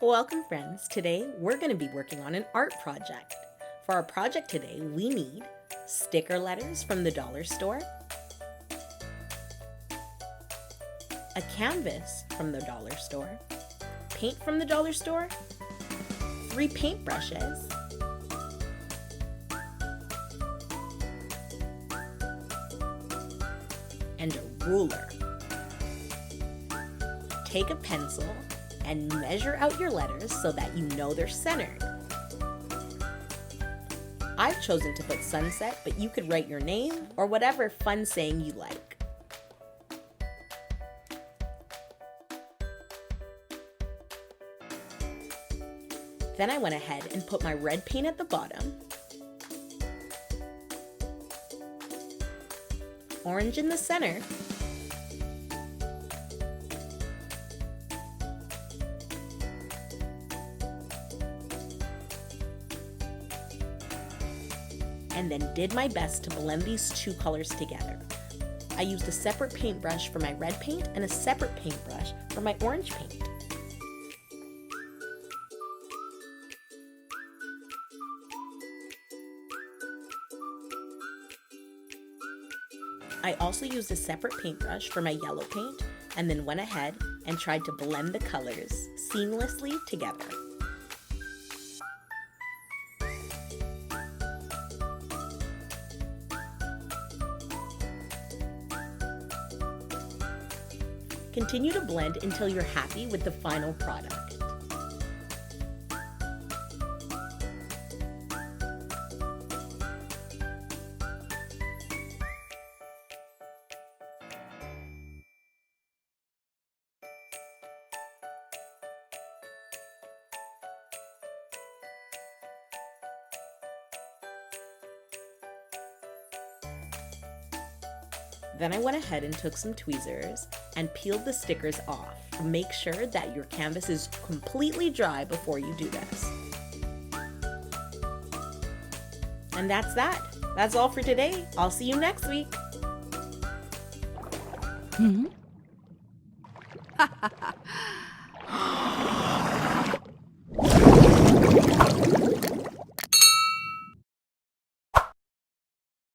Welcome friends, today we're going to be working on an art project. For our project today, we need sticker letters from the dollar store, a canvas from the dollar store, paint from the dollar store, 3 paintbrushes, and a ruler. Take a pencil and measure out your letters so that you know they're centered. I've chosen to put sunset, but you could write your name or whatever fun saying you like. Then I went ahead and put my red paint at the bottom, orange in the center, and then did my best to blend these two colors together. I used a separate paintbrush for my red paint and a separate paintbrush for my orange paint. I also used a separate paintbrush for my yellow paint and then went ahead and tried to blend the colors seamlessly together. Continue to blend until you're happy with the final product. Then I went ahead and took some tweezers and peeled the stickers off. Make sure that your canvas is completely dry before you do this. And that's that. That's all for today. I'll see you next week.